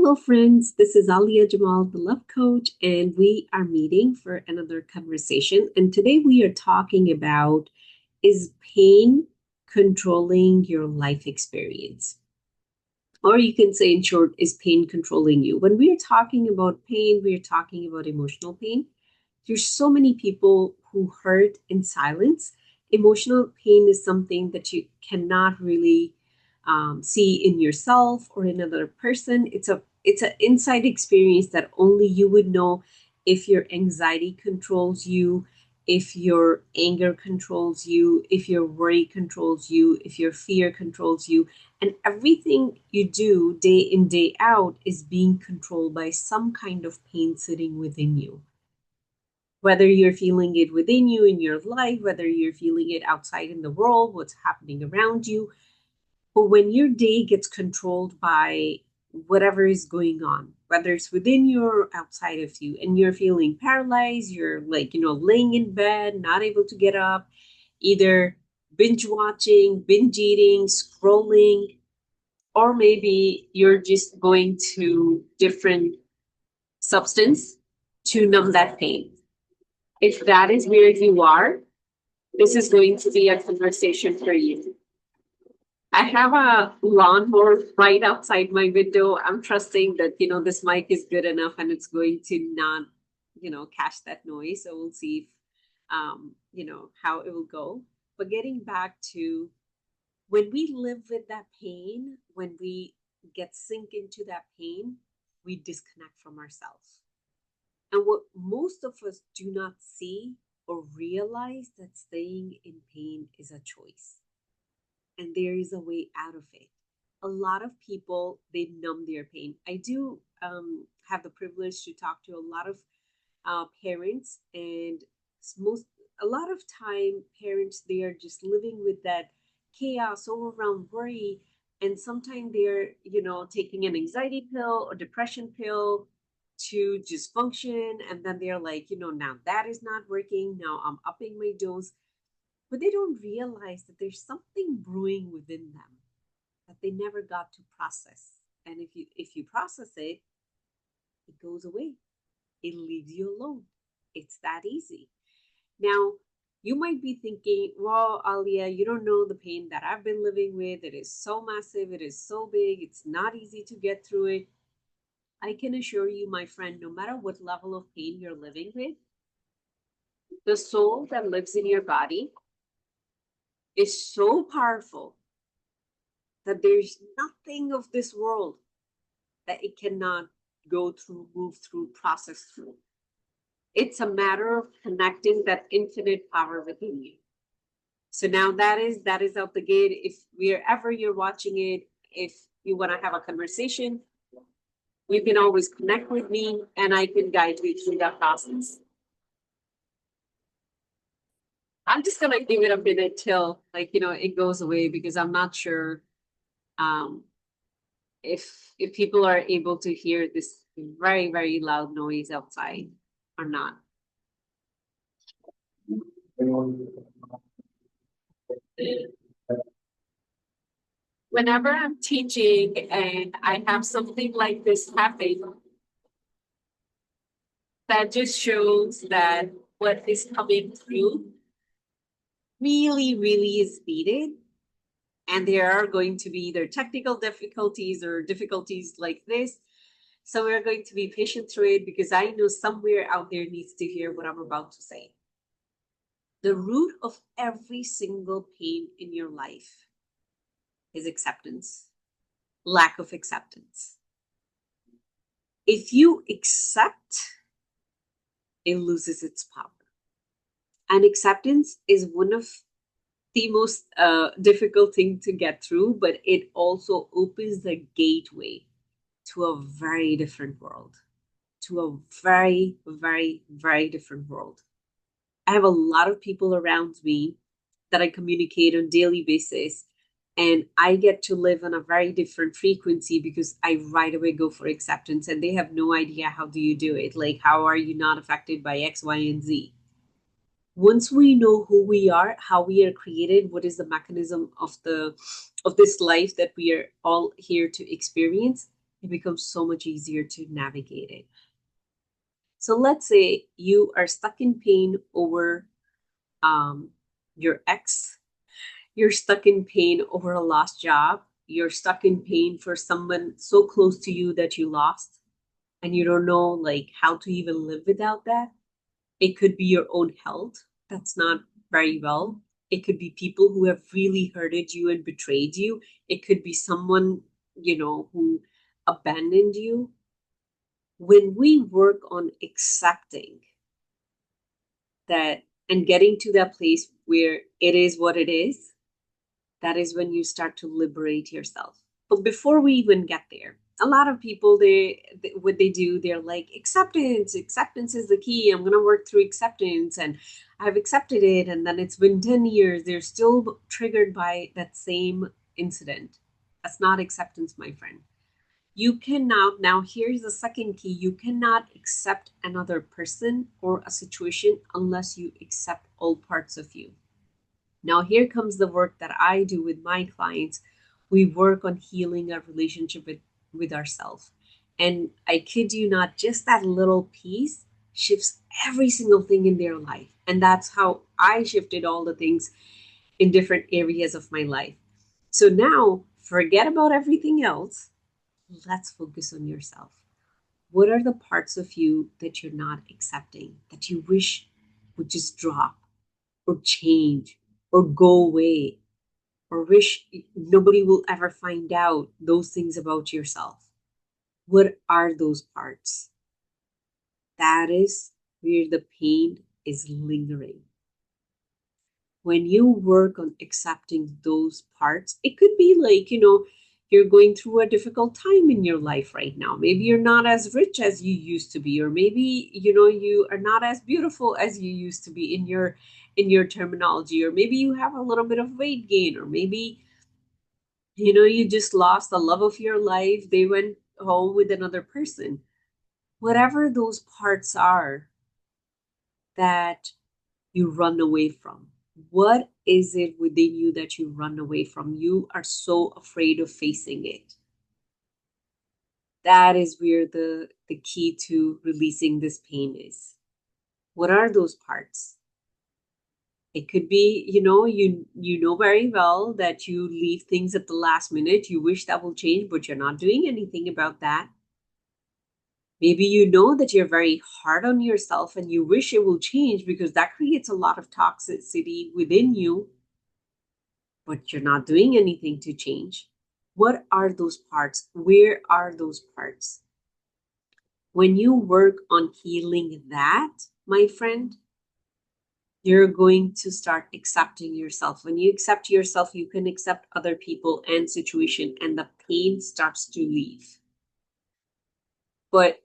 Hello, friends. This is Alia Jamal, the Love Coach, and we are meeting for another conversation. And today we are talking about, is pain controlling your life experience? Or you can say, in short, is pain controlling you? When we are talking about pain, we are talking about emotional pain. There's so many people who hurt in silence. Emotional pain is something that you cannot really see in yourself or in another person. It's an inside experience that only you would know. If your anxiety controls you, if your anger controls you, if your worry controls you, if your fear controls you, and everything you do day in, day out is being controlled by some kind of pain sitting within you. Whether you're feeling it within you in your life, whether you're feeling it outside in the world, what's happening around you. But when your day gets controlled by whatever is going on, whether it's within you or outside of you, and you're feeling paralyzed, you're laying in bed, not able to get up, either binge watching, binge eating, scrolling, or maybe you're just going to different substance to numb that pain. If that is where you are, this is going to be a conversation for you. I have a lawnmower right outside my window. I'm trusting that, this mic is good enough and it's going to not, catch that noise. So we'll see if, how it will go. But getting back to when we live with that pain, when we get sink into that pain, we disconnect from ourselves. And what most of us do not see or realize, that staying in pain is a choice and there is a way out of it. A lot of people, they numb their pain. I do have the privilege to talk to a lot of parents, and most a lot of time parents, they are just living with that chaos, overwhelmed worry, and sometimes they're taking an anxiety pill or depression pill to just function, and then they're like, now that is not working, now I'm upping my dose. But they don't realize that there's something brewing within them that they never got to process. And if you process it, it goes away. It leaves you alone. It's that easy. Now, you might be thinking, well, Alia, you don't know the pain that I've been living with. It is so massive, it is so big, it's not easy to get through it. I can assure you, my friend, no matter what level of pain you're living with, the soul that lives in your body is so powerful that there's nothing of this world that it cannot go through, move through, process through. It's a matter of connecting that infinite power within you. So now that is out the gate. If wherever you're watching it, if you want to have a conversation, you can always connect with me and I can guide you through that process. I'm just gonna give it a minute till it goes away, because I'm not sure um if people are able to hear this very, very loud noise outside or not. Whenever I'm teaching and I have something like this happen, that just shows that what is coming through really, really is needed. And there are going to be either technical difficulties or difficulties like this. So we're going to be patient through it, because I know somewhere out there needs to hear what I'm about to say. The root of every single pain in your life is acceptance, lack of acceptance. If you accept, it loses its power. And acceptance is one of the most difficult thing to get through, but it also opens the gateway to a very different world, to a very, very, very different world. I have a lot of people around me that I communicate on daily basis, and I get to live on a very different frequency because I right away go for acceptance, and they have no idea how do you do it. Like, how are you not affected by X, Y, and Z? Once we know who we are, how we are created, what is the mechanism of this life that we are all here to experience, it becomes so much easier to navigate it. So let's say you are stuck in pain over um, your ex, you're stuck in pain over a lost job, you're stuck in pain for someone so close to you that you lost, and you don't know like how to even live without that. It could be your own health that's not very well. It could be people who have really hurted you and betrayed you. It could be someone, who abandoned you. When we work on accepting that and getting to that place where it is what it is, that is when you start to liberate yourself. But before we even get there, a lot of people, what they do, they're like, acceptance is the key. I'm going to work through acceptance, and I've accepted it, and then it's been 10 years, they're still triggered by that same incident. That's not acceptance, my friend. You cannot, now here's the second key, you cannot accept another person or a situation unless you accept all parts of you. Now, here comes the work that I do with my clients. We work on healing our relationship with ourselves. And I kid you not, just that little piece shifts every single thing in their life. And that's how I shifted all the things in different areas of my life. So now, forget about everything else. Let's focus on yourself. What are the parts of you that you're not accepting, that you wish would just drop or change or go away, or wish nobody will ever find out those things about yourself? What are those parts? That is where the pain is lingering. When you work on accepting those parts, it could be like, you're going through a difficult time in your life right now. Maybe you're not as rich as you used to be, or maybe, you are not as beautiful as you used to be in your terminology, or maybe you have a little bit of weight gain, or maybe, you just lost the love of your life. They went home with another person. Whatever those parts are that you run away from. What is it within you that you run away from? You are so afraid of facing it. That is where the key to releasing this pain is. What are those parts? It could be, you know very well that you leave things at the last minute. You wish that will change, but you're not doing anything about that. Maybe you know that you're very hard on yourself and you wish it will change because that creates a lot of toxicity within you, but you're not doing anything to change. What are those parts? Where are those parts? When you work on healing that, my friend, you're going to start accepting yourself. When you accept yourself, you can accept other people and situation, and the pain starts to leave. But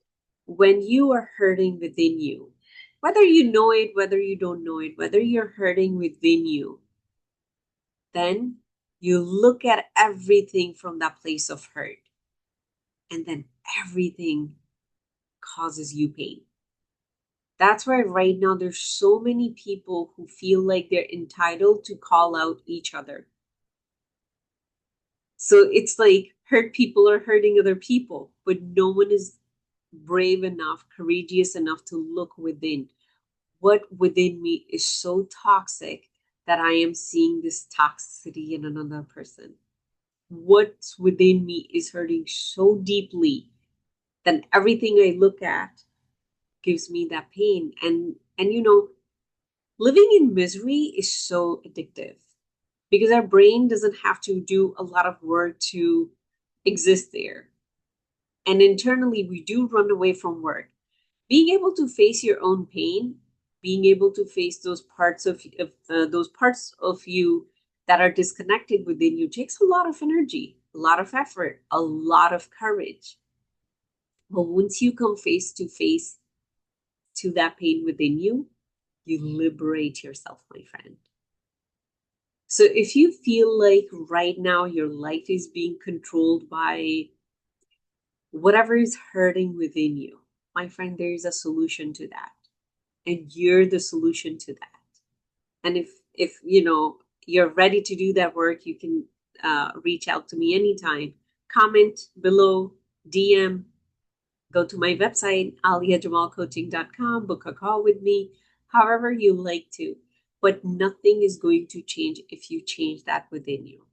when you are hurting within you, whether you know it, whether you don't know it, whether you're hurting within you, then you look at everything from that place of hurt, and then everything causes you pain. That's why right now there's so many people who feel like they're entitled to call out each other. So it's like hurt people are hurting other people, but no one is brave enough, courageous enough to look within. What within me is so toxic that I am seeing this toxicity in another person? What's within me is hurting so deeply that everything I look at gives me that pain. And living in misery is so addictive because our brain doesn't have to do a lot of work to exist there. And internally, we do run away from work. Being able to face your own pain, being able to face those parts of you that are disconnected within you takes a lot of energy, a lot of effort, a lot of courage. But once you come face to face to that pain within you, you liberate yourself, my friend. So if you feel like right now your life is being controlled by whatever is hurting within you, my friend, there is a solution to that. And you're the solution to that. And if you're ready to do that work, you can reach out to me anytime. Comment below, DM, go to my website, aliajamalcoaching.com, book a call with me, however you like to. But nothing is going to change if you change that within you.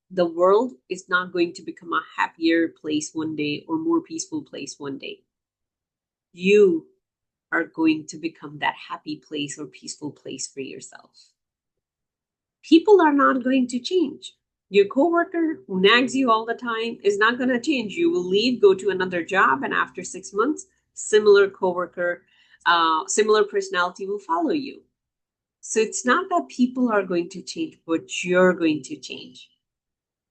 The world is not going to become a happier place one day or more peaceful place one day. You are going to become that happy place or peaceful place for yourself. People are not going to change. Your coworker who nags you all the time is not going to change. You will leave, go to another job, and after 6 months, similar coworker, similar personality will follow you. So it's not that people are going to change, but you're going to change.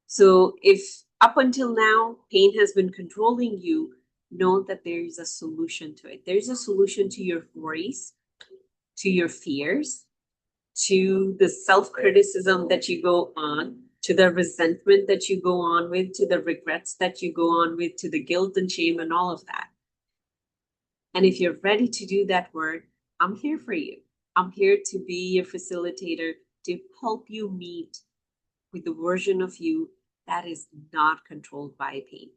So if up until now pain has been controlling you, know that there is a solution to it. There's a solution to your worries, to your fears, to the self-criticism that you go on, to the resentment that you go on with, to the regrets that you go on with, to the guilt and shame and all of that. And if you're ready to do that work, I'm here for you. I'm here to be your facilitator to help you meet with the version of you that is not controlled by pain.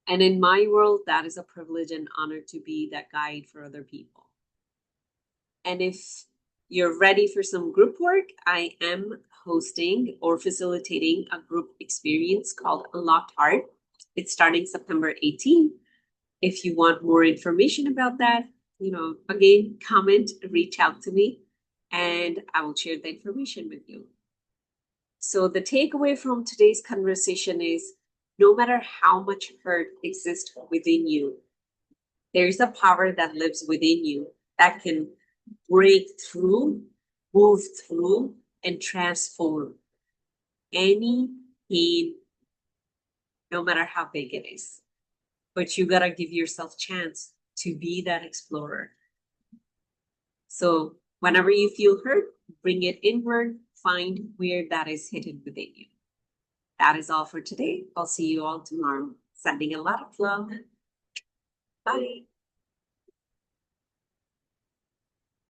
And in my world, that is a privilege and honor to be that guide for other people. And if you're ready for some group work, I am hosting or facilitating a group experience called Unlocked Heart. It's starting September 18th. If you want more information about that, again, comment, reach out to me, and I will share the information with you. So the takeaway from today's conversation is no matter how much hurt exists within you, there's a power that lives within you that can break through, move through, and transform any pain, no matter how big it is. But you gotta give yourself chance to be that explorer. So whenever you feel hurt, bring it inward, find where that is hidden within you. That is all for today. I'll see you all tomorrow. Sending a lot of love. Bye.